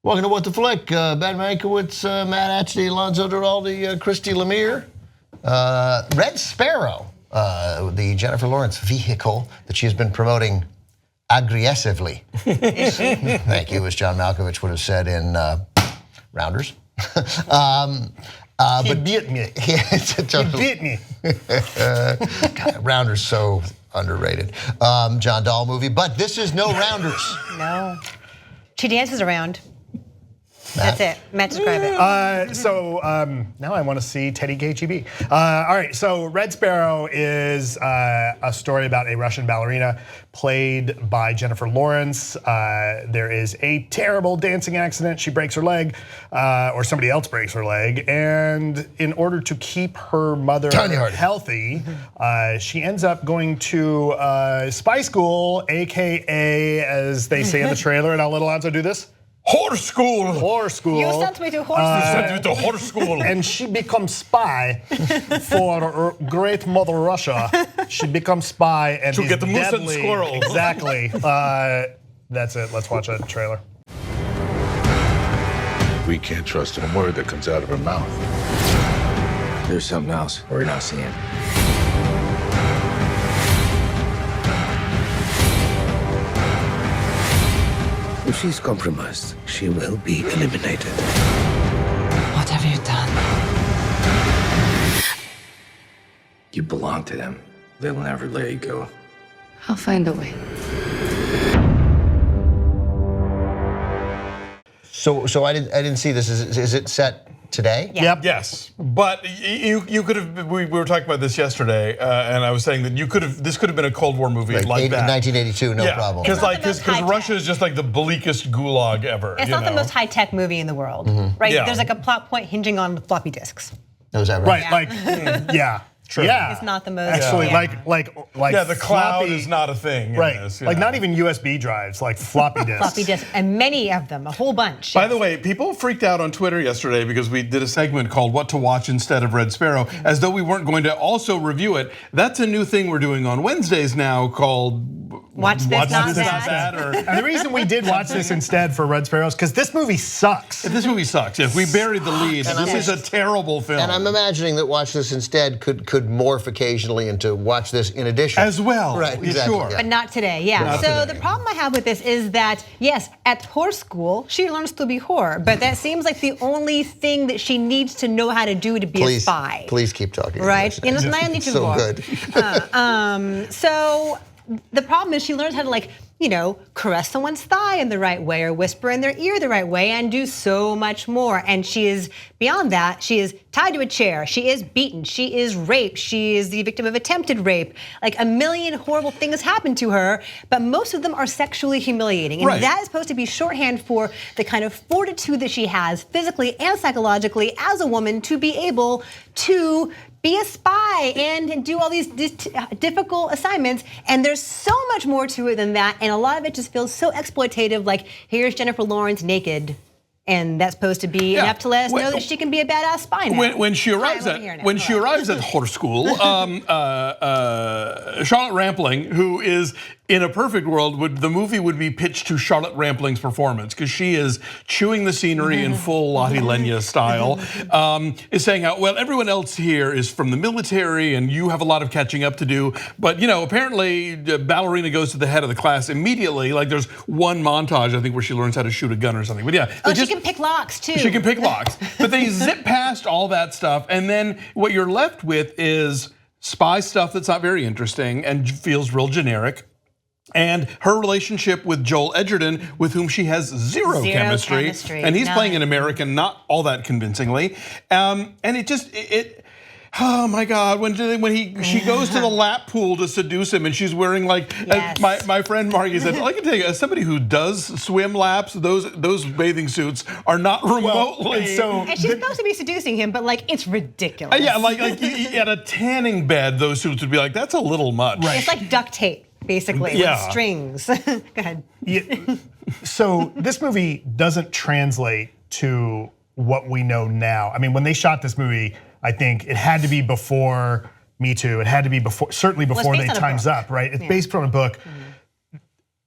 Welcome to What the Flick. Ben Mankiewicz, Matt Atchity, Alonso, Duralde, Christy, Lemire. Red Sparrow, the Jennifer Lawrence vehicle that she has been promoting aggressively. Thank you, as John Mankiewicz would have said in Rounders. He beat me. He beat me. God, Rounders so underrated. John Dahl movie, but this is no Rounders. No. She dances around. That's it. Matt, describe it. Now I want to see Teddy KGB. All right, so Red Sparrow is a story about a Russian ballerina played by Jennifer Lawrence. There is a terrible dancing accident. She breaks her leg, or somebody else breaks her leg, and in order to keep her mother healthy, she ends up going to spy school, AKA, as they say in the trailer, and I'll let Alonso do this. Horse school. Horse school. You sent me to horse school. You sent me to horse school. And she becomes spy for great mother Russia. She becomes spy and to is get the moose deadly. and squirrel. Exactly. That's it. Let's watch a trailer. We can't trust a word that comes out of her mouth. There's something else we're not seeing. If she's compromised, she will be eliminated. What have you done? You belong to them. They'll never let you go. I'll find a way. So I didn't see this. Is it set today? Yeah. Yep. Yes, but you could have. We were talking about this yesterday, and I was saying that this could have been a Cold War movie like that. 1982, no problem. Because Russia is just like the bleakest gulag ever. It's not the most high-tech movie in the world, right? Yeah. There's like a plot point hinging on floppy disks. Was that right? Right, yeah. True. Yeah. It's not the most. Actually, like yeah, the cloud floppy, is not a thing. right. In this, Like not even USB drives, like floppy disks. Floppy disks, and many of them, a whole bunch. By the way, people freaked out on Twitter yesterday because we did a segment called What to Watch Instead of Red Sparrow, as though we weren't going to also review it. That's a new thing we're doing on Wednesdays now called Watch This, Not That. And the reason we did watch this instead for Red Sparrow is because this movie sucks. This movie sucks. Yes, we buried the lead. This is a terrible film. And I'm imagining that Watch This Instead could morph occasionally into Watch This in addition. As well, right? exactly. Sure. But not today, yeah. Not so today. the problem I have with this is that, yes, at whore school, she learns to be whore, but that seems like the only thing that she needs to know how to do to be a spy. Please keep talking. Right? English. So good. So the problem is she learns how to caress someone's thigh in the right way or whisper in their ear the right way and do so much more. And she is, beyond that, she is tied to a chair. She is beaten. She is raped. She is the victim of attempted rape. Like a million horrible things happen to her, but most of them are sexually humiliating. And that is supposed to be shorthand for the kind of fortitude that she has physically and psychologically as a woman to be able to be a spy and do all these difficult assignments. And there's so much more to it than that. And a lot of it just feels so exploitative, like here's Jennifer Lawrence naked. And that's supposed to be enough to let us know that she can be a badass spy now. When she arrives at horse school, Charlotte Rampling, who is in a perfect world, the movie would be pitched to Charlotte Rampling's performance because she is chewing the scenery in full Lottie Lenya style, is saying how, well, everyone else here is from the military and you have a lot of catching up to do. But apparently ballerina goes to the head of the class immediately. Like there's one montage, I think, where she learns how to shoot a gun or something. But yeah. She can pick locks too. She can pick locks. But they zip past all that stuff. And then what you're left with is spy stuff that's not very interesting and feels real generic. And her relationship with Joel Edgerton, with whom she has zero chemistry. And he's playing an American, not all that convincingly. And oh my God! When she goes to the lap pool to seduce him, and she's wearing my friend Margie said, I can tell you, as somebody who does swim laps, those bathing suits are not remotely. And she's supposed to be seducing him, but it's ridiculous. Yeah, like at a tanning bed, those suits would be like, that's a little much. Right. It's like duct tape, basically, with strings. Go ahead. So this movie doesn't translate to what we know now. I mean, when they shot this movie, I think it had to be before Me Too. It had to be certainly before they Time's Up, right? It's based on a book.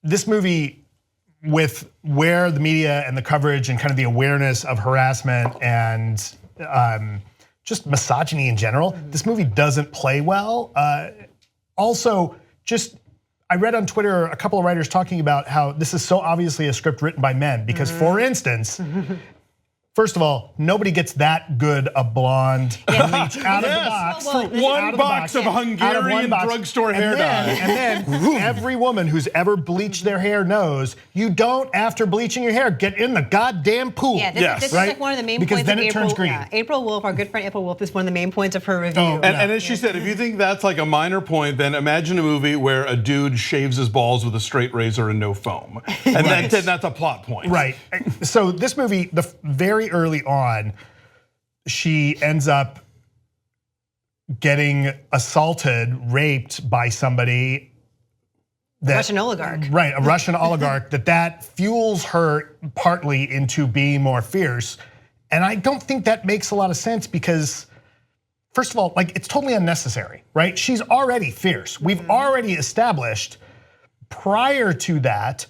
This movie with where the media and the coverage and kind of the awareness of harassment and just misogyny in general, this movie doesn't play well. Also, I read on Twitter a couple of writers talking about how this is so obviously a script written by men because, for instance, first of all, nobody gets that good a blonde bleach out of the box. One box of Hungarian drugstore hair dye. And then every woman who's ever bleached their hair knows you don't, after bleaching your hair, get in the goddamn pool. Yeah, this is like one of the main because points then of it turns green. April Wolf, our good friend April Wolf, is one of the main points of her review. And as she said, if you think that's like a minor point, then imagine a movie where a dude shaves his balls with a straight razor and no foam. And that's a plot point. Right. So this movie, very early on, she ends up getting assaulted, raped by somebody. Russian oligarch. Right, a Russian oligarch that fuels her partly into being more fierce. And I don't think that makes a lot of sense because, first of all, like it's totally unnecessary, right? She's already fierce. We've already established prior to that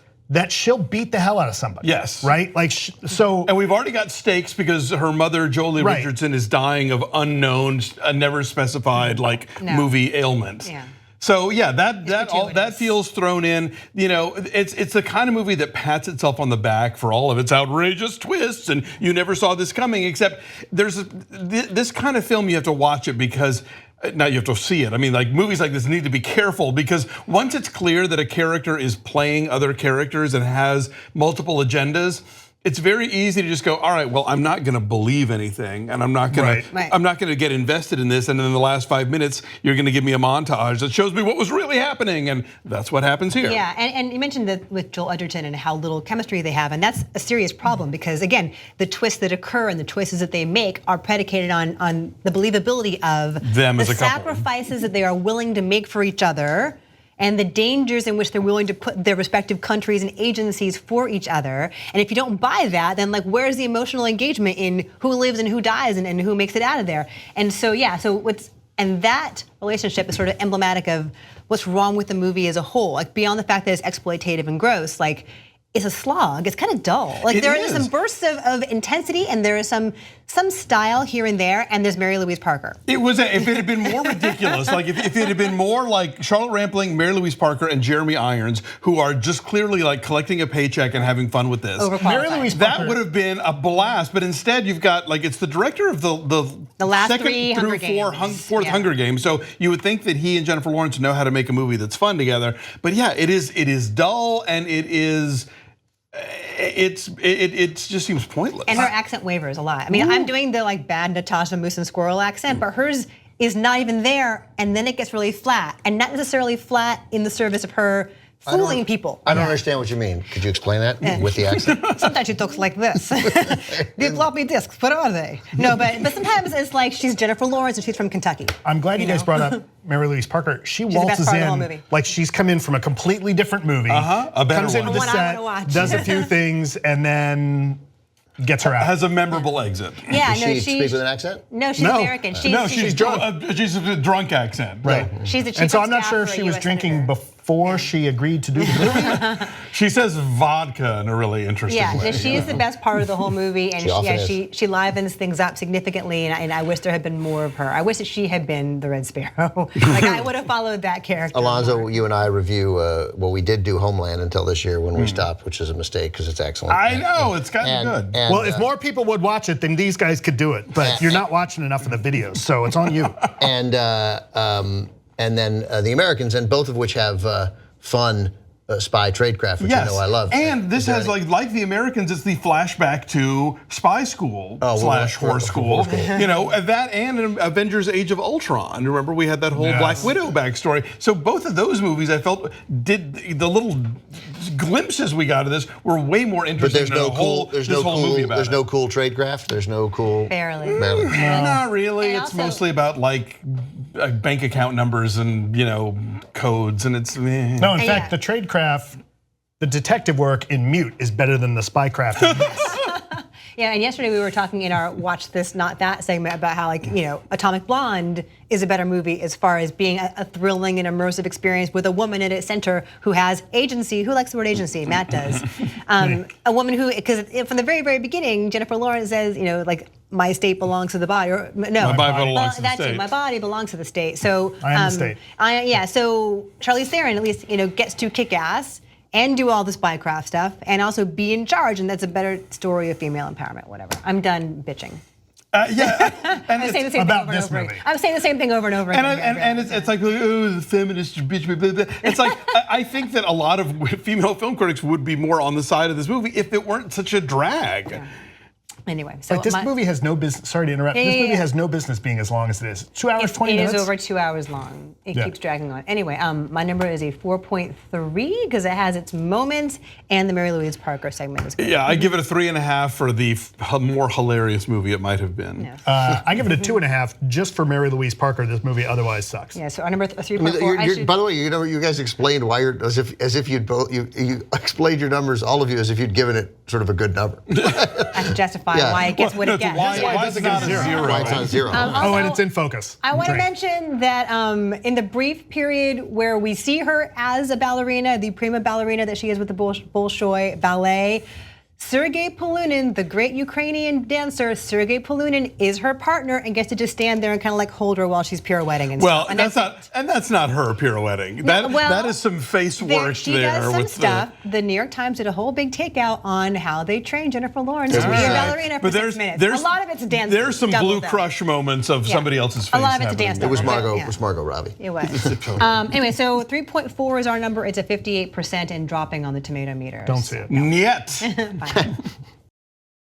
she'll beat the hell out of somebody. Yes. Right? Like, so. And we've already got stakes because her mother, Jolie Richardson, is dying of unknown, never specified movie ailment. Yeah. So yeah, that feels thrown in. You know, it's the kind of movie that pats itself on the back for all of its outrageous twists, and you never saw this coming. Except there's this kind of film you have to watch it because. Now you have to see it. I mean, like movies like this need to be careful because once it's clear that a character is playing other characters and has multiple agendas, it's very easy to just go, all right, well, I'm not gonna believe anything and I'm not gonna get invested in this. And then in the last 5 minutes, you're gonna give me a montage that shows me what was really happening. And that's what happens here. Yeah, and you mentioned that with Joel Edgerton and how little chemistry they have. And that's a serious problem because again, the twists that occur and the choices that they make are predicated on the believability of them as a couple. Sacrifices that they are willing to make for each other and the dangers in which they're willing to put their respective countries and agencies for each other. And if you don't buy that, then like where's the emotional engagement in who lives and who dies and who makes it out of there? And so yeah, and that relationship is sort of emblematic of what's wrong with the movie as a whole. Like beyond the fact that it's exploitative and gross, like it's a slog. It's kind of dull. Like there are some bursts of intensity, and there is some style here and there. And there's Mary Louise Parker. It was if it had been more ridiculous, like if it had been more like Charlotte Rampling, Mary Louise Parker, and Jeremy Irons, who are just clearly like collecting a paycheck and having fun with this. Mary Louise Parker, that would have been a blast. But instead, you've got like it's the director of the last second three through Hunger fourth Hunger Games. So you would think that he and Jennifer Lawrence know how to make a movie that's fun together. But yeah, it is dull and it is. It just seems pointless. And her accent wavers a lot. I mean, I'm doing the like bad Natasha Moose and Squirrel accent, but hers is not even there, and then it gets really flat, and not necessarily flat in the service of her fooling people. I don't understand what you mean. Could you explain that with the accent? Sometimes she talks like this. The floppy disks, what are they? No, but sometimes it's like she's Jennifer Lawrence and she's from Kentucky. I'm glad you guys brought up Mary Louise Parker. She waltzes in like she's come in from a completely different movie. A better comes into the set, does a few things, and then gets her out. Has a memorable exit. Yeah, Does she speak with an accent? No, she's American. She's drunk. She's a drunk accent. Right. She's the chief and so of I'm not staff sure if for a she was US drinking senator. before she agreed to do the movie. She says vodka in a really interesting way. Yeah, she is the best part of the whole movie, and she livens things up significantly, and I wish there had been more of her. I wish that she had been the Red Sparrow. Like I would have followed that character. Alonso, you and I review, well, we did do Homeland until this year when we stopped, which is a mistake because it's excellent. I know, it's kind of good. Well, if more people would watch it, then these guys could do it. But you're not watching enough of the videos, so it's on you. And then the Americans, and both of which have fun spy tradecraft, which you know I love. And this has like the Americans, it's the flashback to Spy School / Whore School. You know, that and Avengers Age of Ultron. Remember we had that whole Black Widow backstory. So both of those movies I felt did the little glimpses we got of this were way more interesting than this whole movie about There's no cool tradecraft. There's no cool. Barely. Not really. And It's also, mostly about like bank account numbers and codes, and it's No, in fact, the tradecraft, the detective work in Mute is better than the spycraft in this. Yeah, and yesterday we were talking in our Watch This, Not That segment about how, like, Atomic Blonde is a better movie as far as being a thrilling and immersive experience with a woman at its center who has agency. Who likes the word agency? Matt does. A woman who, because from the very, very beginning, Jennifer Lawrence says, like, my estate belongs to the body, or no, My body belongs to the that's state. it. My body belongs to the state. So I am the state. So Charlize Theron at least gets to kick ass and do all the spycraft stuff, and also be in charge, and that's a better story of female empowerment. Whatever. I'm done bitching. Yeah, and I'm saying the it's same about thing over this and over. movie. I'm saying the same thing over and over again. and it's like, oh, the feminist bitch. Blah, blah, blah. It's like I think that a lot of female film critics would be more on the side of this movie if it weren't such a drag. Yeah. Anyway, so This movie has no business. Sorry to interrupt. This movie has no business being as long as it is. 2 hours, 20 minutes. It is over 2 hours long. It keeps dragging on. Anyway, my number is a 4.3 because it has its moments, and the Mary Louise Parker segment is good. Yeah, I give it a 3.5 for the more hilarious movie it might have been. Yes. I give it a 2.5 just for Mary Louise Parker. This movie otherwise sucks. Yeah, so our number 3.4. By the way, you guys explained why you're as if you'd both you explained your numbers, all of you, as if you'd given it sort of a good number. I have to justify why it gets what it gets. Why it's not a zero? Why it's not zero? And it's in focus. I want to Great. mention that in the brief period where we see her as a ballerina, the prima ballerina that she is with the Bolshoi Ballet, Sergei Polunin, the great Ukrainian dancer, Sergei Polunin is her partner and gets to just stand there and kind of like hold her while she's pirouetting and Well, stuff. And that's not her pirouetting. That is some face work she there. does some with stuff. The New York Times did a whole big takeout on how they trained Jennifer Lawrence to be a ballerina for 6 minutes. A lot of it's dancing. There's some Blue Crush moments of somebody else's face. A lot of it's happening. dance. It was Margot. Yeah. It was Margot Robbie. It was. Anyway, so 3.4 is our number. It's a 58% and dropping on the tomato meter. Don't see it. Yet. Fine.